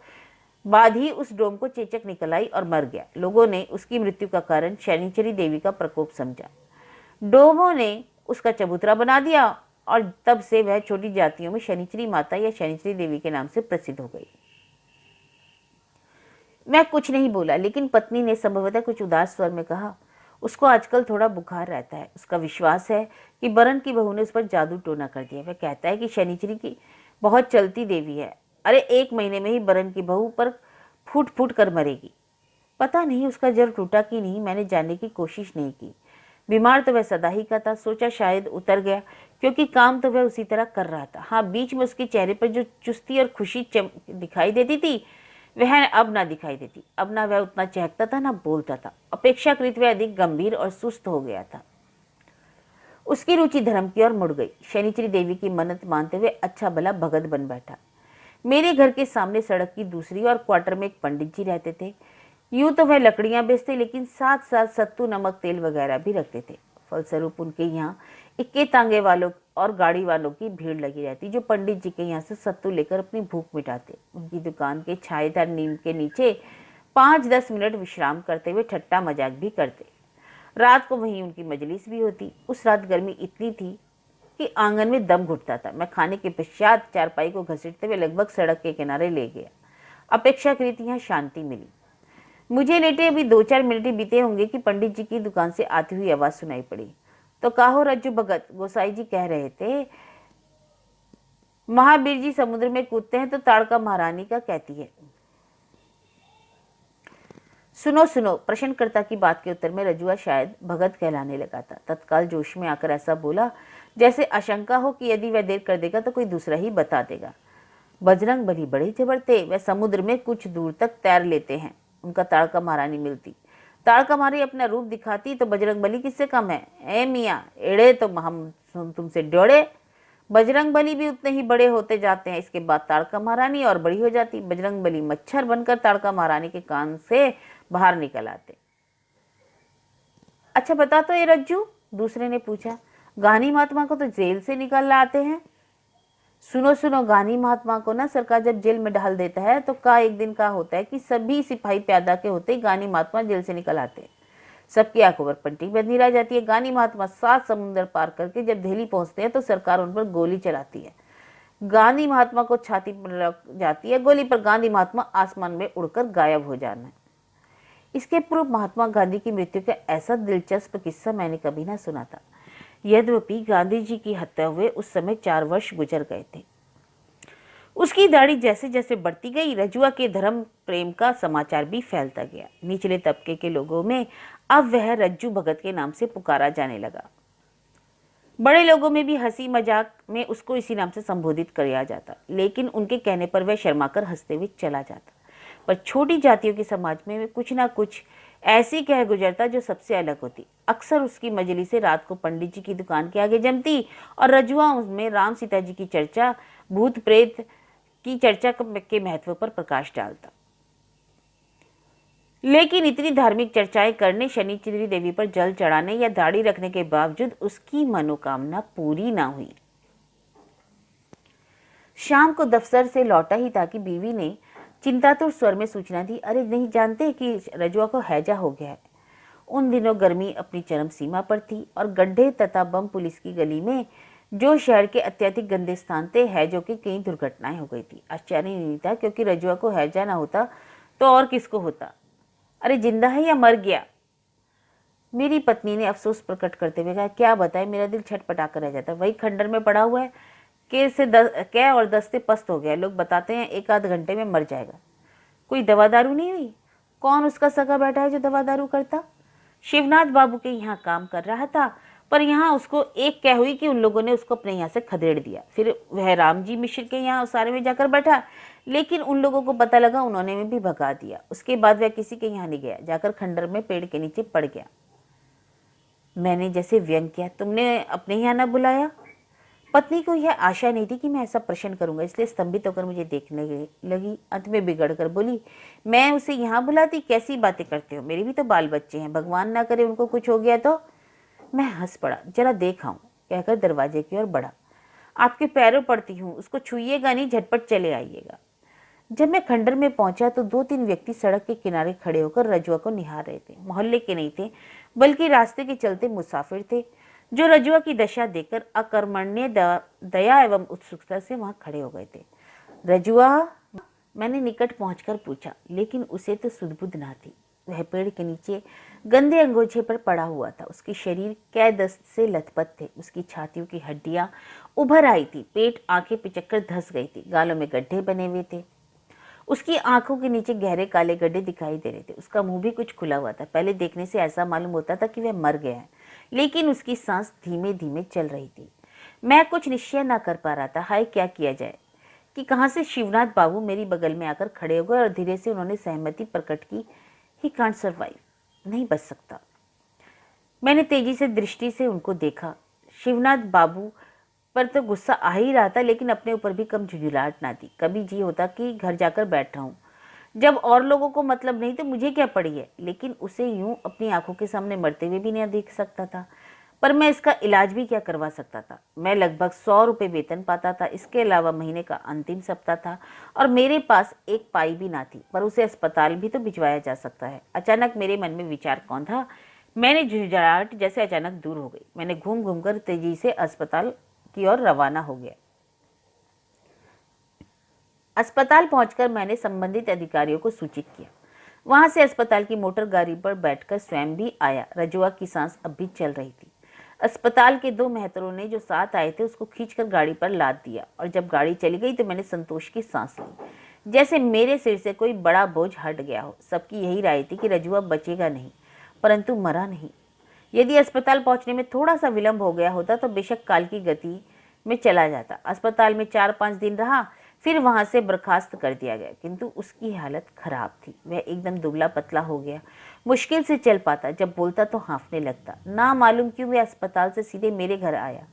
बाद ही उस डोम को चेचक निकल आई और मर गया। लोगों ने उसकी मृत्यु का कारण शनिचरी देवी का प्रकोप समझा। डोमों ने उसका चबूतरा बना दिया और तब से वह छोटी जातियों में शनिचरी माता या शनिचरी देवी के नाम से प्रसिद्ध हो गई। मैं कुछ नहीं बोला, लेकिन पत्नी ने संभवतः कुछ उदास स्वर में कहा, उसको आजकल थोड़ा बुखार रहता है। उसका विश्वास है कि बरन की बहू ने उस पर जादू टोना कर दिया। वह कहता है कि शनिचरी की बहुत चलती देवी है। अरे 1 महीने में ही बरन की बहू पर फूट फूट कर मरेगी। पता नहीं उसका जर टूटा कि नहीं, मैंने जानने की कोशिश नहीं की। बीमार तो वह सदा ही का था। सोचा शायद उतर गया, क्योंकि काम तो वह उसी तरह कर रहा था। हाँ, बीच में उसके चेहरे पर जो चुस्ती और खुशी दिखाई देती थी वह अब ना दिखाई देती। अब ना वह उतना चहकता था, ना बोलता था। अपेक्षाकृत वह अधिक गंभीर और सुस्त हो गया था। उसकी रुचि धर्म की ओर मुड़ गई। शनिचरी देवी की मन्नत मानते हुए अच्छा भला भगत बन बैठा। मेरे घर के सामने सड़क की दूसरी और क्वार्टर में एक पंडित जी रहते थे। यूं तो वह लकड़ियां बेचते, लेकिन साथ साथ सत्तू, नमक, तेल वगैरह भी रखते थे। फलस्वरूप उनके यहाँ इक्के तांगे वालों और गाड़ी वालों की भीड़ लगी रहती, जो पंडित जी के यहाँ से सत्तू लेकर अपनी भूख मिटाते। उनकी दुकान के छायेदार नीम के नीचे 5-10 मिनट विश्राम करते हुए ठट्टा मजाक भी करते। रात को वहीं उनकी मजलिस भी होती। उस रात गर्मी इतनी थी कि आंगन में दम घुटता था। मैं खाने के पश्चात चारपाई को घसीटते हुए लगभग सड़क के किनारे ले गया। अपेक्षाकृत यहाँ शांति मिली। मुझे लेटे अभी 2-4 मिनट ही बीते होंगे कि पंडित जी की दुकान से आती हुई आवाज सुनाई पड़ी। तो काहो रज्जू भगत, गोसाई जी कह रहे थे, महावीर जी समुद्र में कूदते हैं तो ताड़का महारानी का कहती है। सुनो सुनो, प्रश्नकर्ता की बात के उत्तर में रजुआ शायद भगत कहलाने लगा था। तत्काल जोश में आकर ऐसा बोला जैसे आशंका हो कि यदि वह देर कर देगा तो कोई दूसरा ही बता देगा। बजरंग बली बड़े जबर थे। वह समुद्र में कुछ दूर तक तैर लेते हैं। उनका ताड़का महारानी मिलती, ताड़का महारानी अपना रूप दिखाती तो बजरंग बली किससे कम है? ए मियाँ, एड़े तो हम तुमसे डोड़े। बजरंग बली भी उतने ही बड़े होते जाते हैं। इसके बाद ताड़का महारानी और बड़ी हो जाती। बजरंग बली मच्छर बनकर ताड़का महारानी के कान से बाहर निकल आते। अच्छा बता तो ये रज्जू, दूसरे ने पूछा, गानी महात्मा को तो जेल से निकाल लाते हैं। सुनो सुनो, गानी महात्मा को ना सरकार जब जेल में डाल देता है तो का एक दिन का होता है कि सभी सिपाही प्यादा के होते ही गानी महात्मा जेल से निकल आते हैं। सबकी आंखों पर पट्टी बंधी रह जाती है। गानी महात्मा 7 समुद्र पार करके जब दिल्ली पहुंचते हैं तो सरकार उन पर गोली चलाती है। गांधी महात्मा को छाती पर लग जाती है गोली, पर गांधी महात्मा आसमान में उड़कर गायब हो जाना है। इसके पूर्व महात्मा गांधी की मृत्यु का ऐसा दिलचस्प किस्सा मैंने कभी ना सुना था। यद्यपि गांधी जी की हत्या हुए उस समय 4 वर्ष गुजर गए थे। उसकी दाढ़ी जैसे जैसे बढ़ती गई, रजुआ के धर्म प्रेम का समाचार भी फैलता गया। निचले तबके के लोगों में अब वह रज्जू भगत के नाम से पुकारा जाने लगा। बड़े लोगों में भी हंसी मजाक में उसको इसी नाम से संबोधित किया जाता, लेकिन उनके कहने पर वह शर्माकर हंसते हुए चला जाता। पर छोटी जातियों के समाज में कुछ ना कुछ ऐसी कह गुजरता जो सबसे अलग होती। अक्सर उसकी मजलिसें रात को पंडित जी की दुकान के आगे जमती और रजुआ उसमें राम सीता जी की चर्चा, भूत प्रेत की चर्चा के महत्व पर प्रकाश डालता। लेकिन इतनी धार्मिक चर्चाएं करने, शनिचरी देवी पर जल चढ़ाने या दाढ़ी रखने के बावजूद उसकी मनोकामना पूरी ना हुई। शाम को दफ्तर से लौटा ही था कि बीवी ने चिंतातुर स्वर में सूचना दी, अरे नहीं जानते कि रजुआ को हैजा हो गया है। उन दिनों गर्मी अपनी चरम सीमा पर थी और गड्ढे तथा बम पुलिस की गली में, जो शहर के अत्यधिक गंदे स्थान थे, हैजों की कई दुर्घटनाएं हो गई थी। आश्चर्य नहीं था, क्योंकि रजुआ को हैजा ना होता तो और किसको होता। अरे जिंदा है या मर गया? मेरी पत्नी ने अफसोस प्रकट करते हुए कहा, क्या बताए, मेरा दिल छटपटा कर रह जाता। वही खंडर में पड़ा हुआ है, कै और दस्ते पस्त हो गया। लोग बताते हैं 1 आध घंटे में मर जाएगा। कोई दवा दारू नहीं हुई? कौन उसका सगा बैठा है जो दवा दारू करता? शिवनाथ बाबू के यहाँ काम कर रहा था, पर यहाँ उसको एक कह हुई कि उन लोगों ने उसको अपने यहाँ से खदेड़ दिया। फिर वह रामजी मिश्र के यहाँ उसारे में जाकर बैठा, लेकिन उन लोगों को पता लगा, उन्होंने भी भगा दिया। उसके बाद वह किसी के यहाँ नहीं गया, जाकर खंडर में पेड़ के नीचे पड़ गया। मैंने जैसे व्यंग किया, तुमने अपने यहाँ न बुलाया? पत्नी को यह आशा नहीं थी कि मैं ऐसा प्रश्न करूंगा, इसलिए स्तंभित होकर मुझे देखने लगी। अंत में बिगड़ कर बोली, मैं उसे यहाँ बुलाती? कैसी बातें करते हो, मेरे भी तो बाल बच्चे हैं, भगवान ना करे उनको कुछ हो गया तो। मैं हंस पड़ा। जरा देख आऊं, कहकर दरवाजे की ओर बढ़ा। आपके पैरों पड़ती हूँ, उसको छुइएगा नहीं, झटपट चले आइएगा। जब मैं खंडर में पहुंचा तो 2-3 व्यक्ति सड़क के किनारे खड़े होकर रजुआ को निहार रहे थे। मोहल्ले के नहीं थे, बल्कि रास्ते के चलते मुसाफिर थे, जो रजुआ की दशा देखकर अकर्मण्य दया एवं उत्सुकता से वहां खड़े हो गए थे। रजुआ, मैंने निकट पहुंचकर पूछा, लेकिन उसे तो सुध-बुध ना थी। वह पेड़ के नीचे गंदे अंगोछे पर पड़ा हुआ था। उसके शरीर कै दस्त से लथपथ थे। उसकी छातियों की हड्डियां उभर आई थी, पेट आंखें पिचक कर धंस गई थी, गालों में गड्ढे बने हुए थे। उसकी आंखों के नीचे गहरे काले गड्ढे दिखाई दे रहे थे। उसका मुंह भी कुछ खुला हुआ था। पहले देखने से ऐसा मालूम होता था कि वह मर गया है, लेकिन उसकी सांस धीमे धीमे चल रही थी। मैं कुछ निश्चय ना कर पा रहा था। हाय, क्या किया जाए कि कहां से शिवनाथ बाबू मेरी बगल में आकर खड़े हो गए और धीरे से उन्होंने सहमति प्रकट की। ही कांट सर्वाइव, नहीं बच सकता। मैंने तेजी से दृष्टि से उनको देखा। शिवनाथ बाबू पर तो गुस्सा आ ही रहा था, लेकिन अपने ऊपर भी कम झुंझुलाहट ना थी। कभी जी होता कि घर जाकर बैठ रहा हूँ, जब और लोगों को मतलब नहीं तो मुझे क्या पड़ी है। लेकिन उसे यूं अपनी आंखों के सामने मरते हुए भी नहीं देख सकता था। पर मैं इसका इलाज भी क्या करवा सकता था? मैं लगभग 100 रुपये वेतन पाता था, इसके अलावा महीने का अंतिम सप्ताह था और मेरे पास एक पाई भी ना थी। पर उसे अस्पताल भी तो भिजवाया जा सकता है। अचानक मेरे मन में विचार कौन था, मैंने झुंझुलाहट जैसे अचानक दूर हो गई। मैंने घूम घूम कर तेजी से अस्पताल की ओर रवाना हो गया। अस्पताल पहुंचकर मैंने संबंधित अधिकारियों को सूचित किया। वहां से अस्पताल की मोटर गाड़ी पर बैठकर स्वयं भी आया। रजुआ की सांस अब भी चल रही थी। अस्पताल के 2 मेहतरों ने जो साथ आए थे उसको खींचकर गाड़ी पर लाद दिया और जब गाड़ी चली गई तो मैंने संतोष की सांस ली, जैसे मेरे सिर से कोई बड़ा बोझ हट गया हो। सबकी यही राय थी कि रजुआ बचेगा नहीं, परंतु मरा नहीं। यदि अस्पताल पहुंचने में थोड़ा सा विलंब हो गया होता तो बेशक काल की गति में चला जाता। अस्पताल में 4-5 दिन रहा, फिर वहां से बर्खास्त कर दिया गया, किंतु उसकी हालत खराब थी। वह एकदम दुबला पतला हो गया, मुश्किल से चल पाता, जब बोलता तो हाँफने लगता। ना मालूम क्यों वह अस्पताल से सीधे मेरे घर आया।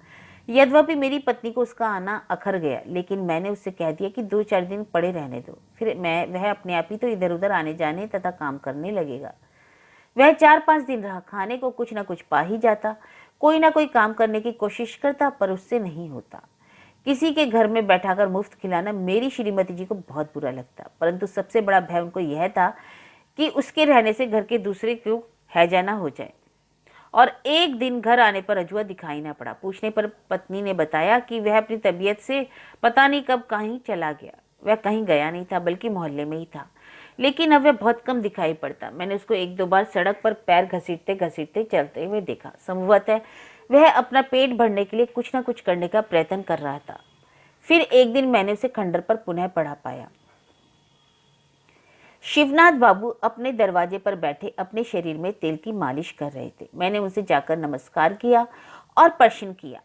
यद्यपि मेरी पत्नी को उसका आना अखर गया, लेकिन मैंने उससे कह दिया कि 2-4 दिन पड़े रहने दो, फिर वह अपने आप ही तो इधर उधर आने जाने तथा काम करने लगेगा। वह 4-5 दिन रहा, खाने को कुछ न कुछ पा ही जाता, कोई ना कोई काम करने की कोशिश करता, पर उससे नहीं होता। किसी के घर में बैठाकर मुफ्त खिलाना मेरी श्रीमती जी को बहुत बुरा लगता, परंतु सबसे बड़ा भय उनको यह था कि उसके रहने से घर के दूसरे को हैजा ना हो जाए। और एक दिन घर आने पर रजुआ दिखाई ना पड़ा। पूछने पर पत्नी ने बताया कि वह अपनी तबीयत से पता नहीं कब कहीं चला गया। वह कहीं गया नहीं था, बल्कि मोहल्ले में ही था, लेकिन अब वह बहुत कम दिखाई पड़ता। मैंने उसको 1-2 बार सड़क पर पैर घसीटते घसीटते चलते हुए देखा। संभवतः वह अपना पेट भरने के लिए कुछ न कुछ करने का प्रयत्न कर रहा था। फिर एक दिन मैंने उसे खंडर पर पुनः पढ़ा पाया। शिवनाथ बाबू अपने दरवाजे पर बैठे अपने शरीर में तेल की मालिश कर रहे थे। मैंने उनसे जाकर नमस्कार किया और प्रश्न किया,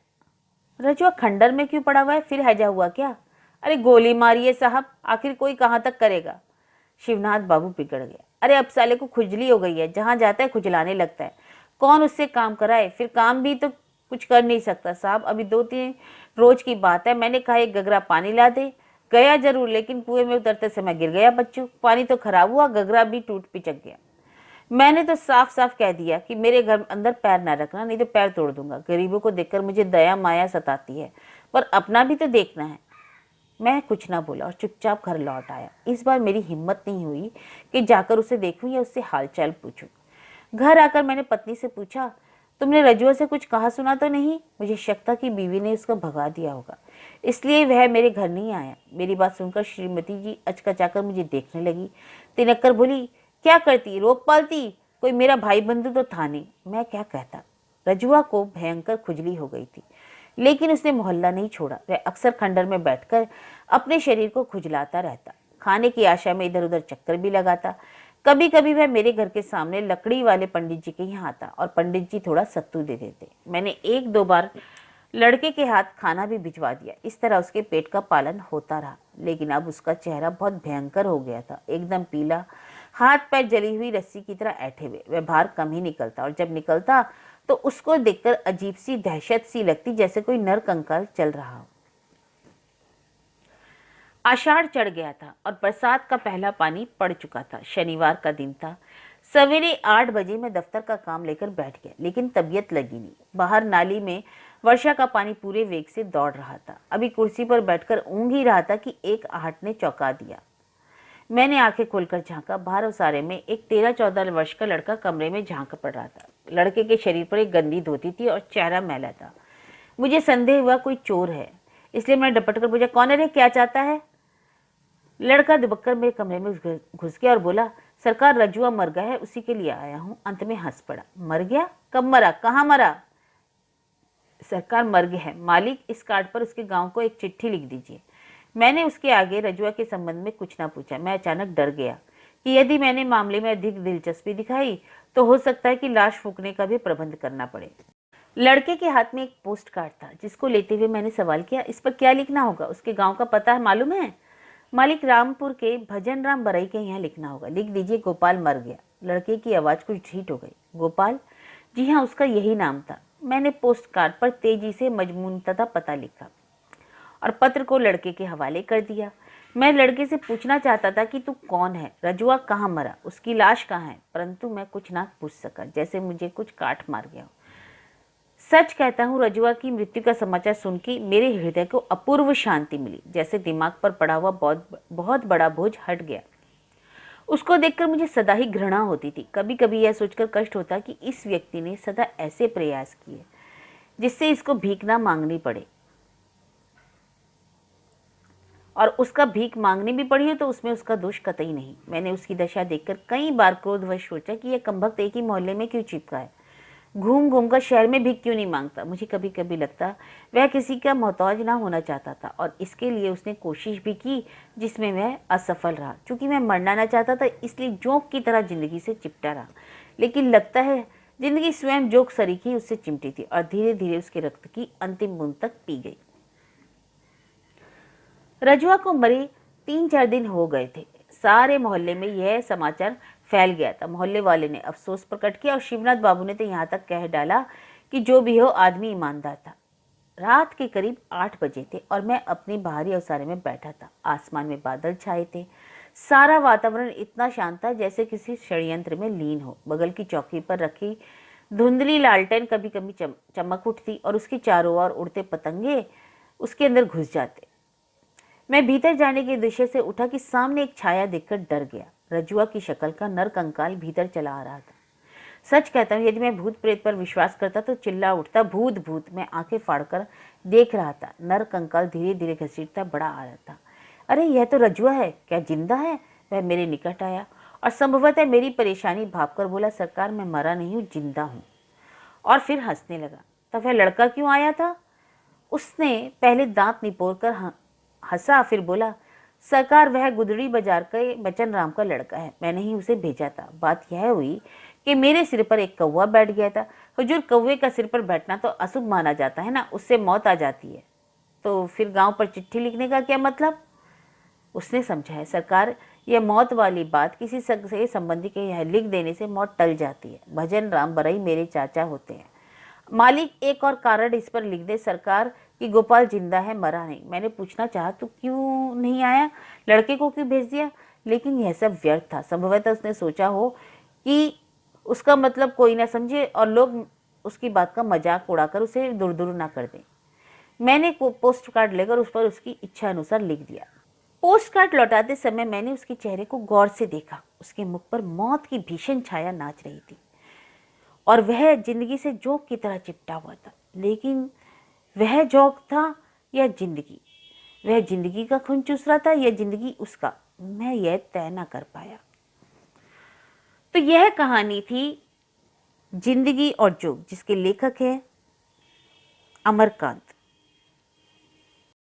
रजुआ खंडर में क्यों पड़ा हुआ है? फिर हैजा हुआ क्या? अरे गोली मारिए साहब, आखिर कोई कहाँ तक करेगा? शिवनाथ बाबू बिगड़ गया। अरे अब साले को खुजली हो गई है, जहाँ जाता है खुजलाने लगता है। कौन उससे काम कराए? फिर काम भी तो कुछ कर नहीं सकता साहब। अभी 2-3 रोज की बात है, मैंने कहा एक गगरा पानी ला दे। गया जरूर, लेकिन कुएं में उतरते समय गिर गया बच्चों। पानी तो खराब हुआ, गगरा भी टूट पिचक गया। मैंने तो साफ साफ कह दिया कि मेरे घर अंदर पैर ना रखना, नहीं तो पैर तोड़ दूंगा। गरीबों को देखकर मुझे दया माया सताती है, पर अपना भी तो देखना है। मैं कुछ ना बोला और चुपचाप घर लौट आया। इस बार मेरी हिम्मत नहीं हुई कि जाकर उसे देखूं या उससे हालचाल पूछूं। घर आकर मैंने पत्नी से पूछा, तुमने रजुआ से कुछ कहा सुना तो नहीं? मुझे शक था कि बीवी ने उसको भगा दिया होगा, इसलिए वह मेरे घर नहीं आया। मेरी बात सुनकर श्रीमती जी अचकचाकर मुझे देखने लगी। तिनक्कर बोली, क्या करती? रोक पालती? कोई मेरा भाई बंधु तो था नहीं। मैं क्या कहता। रजुआ को भयंकर खुजली हो गई थी, लेकिन उसने मोहल्ला नहीं छोड़ा। वह अक्सर खंडर में बैठकर अपने शरीर को खुजलाता रहता, खाने की आशा में इधर उधर चक्कर भी लगाता। कभी कभी वह मेरे घर के सामने लकड़ी वाले पंडित जी के यहाँ आता और पंडित जी थोड़ा सत्तू दे देते। मैंने 1-2 बार लड़के के हाथ खाना भी भिजवा दिया। इस तरह उसके पेट का पालन होता रहा। लेकिन अब उसका चेहरा बहुत भयंकर हो गया था, एकदम पीला, हाथ पैर जली हुई रस्सी की तरह ऐठे हुए। वह बाहर कम ही निकलता, और जब निकलता तो उसको देखकर अजीब सी दहशत सी लगती, जैसे कोई नर कंकाल चल रहा हो। आषाढ़ चढ़ गया था और बरसात का पहला पानी पड़ चुका था। शनिवार का दिन था। सवेरे 8 बजे मैं दफ्तर का काम लेकर बैठ गया, लेकिन तबीयत लगी नहीं। बाहर नाली में वर्षा का पानी पूरे वेग से दौड़ रहा था। अभी कुर्सी पर बैठकर ऊँघ ही रहा था कि एक आहट ने चौंका दिया। मैंने आंखें खोलकर झांका। बाहर उसारे में एक 13-14 वर्ष का लड़का कमरे में झांक पड़ रहा था। लड़के के शरीर पर एक गंदी धोती थी और चेहरा मैला था। मुझे संदेह हुआ कोई चोर है, इसलिए मैंने डपट कर पूछा, कौन है रे, क्या चाहता है? लड़का दुबक्कर मेरे कमरे में घुस गया और बोला, सरकार रजुआ मर गया है, उसी के लिए आया हूँ। अंत में हंस पड़ा। मर गया? कब मरा? कहाँ मरा? सरकार मर गया है मालिक, इस कार्ड पर उसके गांव को एक चिट्ठी लिख दीजिए। मैंने उसके आगे रजुआ के संबंध में कुछ ना पूछा। मैं अचानक डर गया कि यदि मैंने मामले में अधिक दिलचस्पी दिखाई तो हो सकता है कि लाश फूकने का भी प्रबंध करना पड़े। लड़के के हाथ में एक पोस्ट कार्ड था, जिसको लेते हुए मैंने सवाल किया, इस पर क्या लिखना होगा? उसके गांव का पता मालूम है? मालिक, रामपुर के भजन राम बरई के यहाँ लिखना होगा। लिख दीजिए, गोपाल मर गया। लड़के की आवाज कुछ ढीठ हो गई। गोपाल? जी हाँ, उसका यही नाम था। मैंने पोस्ट कार्ड पर तेजी से मजमून तथा पता लिखा और पत्र को लड़के के हवाले कर दिया। मैं लड़के से पूछना चाहता था कि तू कौन है, रजुआ कहाँ मरा, उसकी लाश कहाँ है, परंतु मैं कुछ ना पूछ सका, जैसे मुझे कुछ काट मार गया। सच कहता हूँ, रजुआ की मृत्यु का समाचार सुन के मेरे हृदय को अपूर्व शांति मिली, जैसे दिमाग पर पड़ा हुआ बहुत बड़ा बोझ हट गया। उसको देखकर मुझे सदा ही घृणा होती थी। कभी कभी यह सोचकर कष्ट होता कि इस व्यक्ति ने सदा ऐसे प्रयास किए जिससे इसको भीख ना मांगनी पड़े, और उसका भीख मांगनी भी पड़ी हो तो उसमें उसका दोष कतई नहीं। मैंने उसकी दशा देखकर कई बार क्रोधवश सोचा कि यह कमबख्त एक ही मोहल्ले में क्यों चिपका है, घूम घूम कर शहर में भीख क्यों नहीं मांगता। मुझे कभी कभी लगता वह किसी का मोहताज ना होना चाहता था, और इसके लिए उसने कोशिश भी की, जिसमें वह असफल रहा। चूंकि मैं मरना ना चाहता था, इसलिए जोंक की तरह जिंदगी से चिपटा रहा। लेकिन लगता है जिंदगी स्वयं जोंक सरीखी उससे चिमटी थी और धीरे धीरे उसके रक्त की अंतिम बूंद तक पी गई। रजुआ को मरे 3-4 दिन हो गए थे। सारे मोहल्ले में यह समाचार फैल गया था। मोहल्ले वाले ने अफसोस प्रकट किया और शिवनाथ बाबू ने तो यहाँ तक कह डाला कि जो भी हो, आदमी ईमानदार था। रात के करीब 8 बजे थे और मैं अपनी बाहरी ओसारे में बैठा था। आसमान में बादल छाए थे। सारा वातावरण इतना शांत था जैसे किसी षड्यंत्र में लीन हो। बगल की चौकी पर रखी धुंधली लालटेन कभी कभी चमक उठती और उसके चारों ओर उड़ते पतंगे उसके अंदर घुस जाते। मैं भीतर जाने के दृश्य से उठा कि सामने एक छाया देखकर डर गया। रजुआ की शक्ल का नर कंकाल भीतर चला आ रहा था। सच कहता हूँ, यदि मैं भूत प्रेत पर विश्वास करता तो चिल्ला उठता, भूत भूत। मैं आंखें फाड़कर देख रहा था। नर कंकाल धीरे धीरे घसीटता बड़ा आ रहा था। अरे यह तो रजुआ है, क्या जिंदा है? वह मेरे निकट आया और संभवतः मेरी परेशानी भांपकर बोला, सरकार मैं मरा नहीं हूँ, जिंदा हूँ। और फिर हंसने लगा। तब वह लड़का क्यों आया था? उसने पहले दांत निपोरकर हंसा, फिर बोला, सरकार वह गुदड़ी बाजार के बचन राम का लड़का है, मैंने ही उसे भेजा था। बात यह हुई कि मेरे सिर पर एक कौवा बैठ गया था। हुजूर, कौवे का सिर पर बैठना तो अशुभ माना जाता है ना, उससे मौत आ जाती है, तो फिर गांव पर चिट्ठी लिखने का क्या मतलब? उसने समझाया, सरकार, यह मौत वाली बात किसी से संबंधी के यहाँ लिख देने से मौत टल जाती है। भजन राम बरई मेरे चाचा होते हैं। मालिक एक और कारण इस पर लिख दे सरकार कि गोपाल जिंदा है, मरा नहीं। मैंने पूछना चाहा तो क्यों नहीं आया, लड़के को क्यों भेज दिया, लेकिन यह सब व्यर्थ था। संभवतः उसने सोचा हो कि उसका मतलब कोई ना समझे और लोग उसकी बात का मजाक उड़ाकर उसे दूर दूर ना कर दें। मैंने पोस्ट कार्ड लेकर उस पर उसकी इच्छा अनुसार लिख दिया। पोस्ट कार्ड लौटाते समय मैंने उसके चेहरे को गौर से देखा। उसके मुख पर मौत की भीषण छाया नाच रही थी और वह जिंदगी से जोंक की तरह चिपटा हुआ था। लेकिन वह जोंक था या जिंदगी? वह जिंदगी का खून चूस रहा था या जिंदगी उसका? मैं यह तय ना कर पाया। तो यह कहानी थी जिंदगी और जोग, जिसके लेखक है अमरकांत।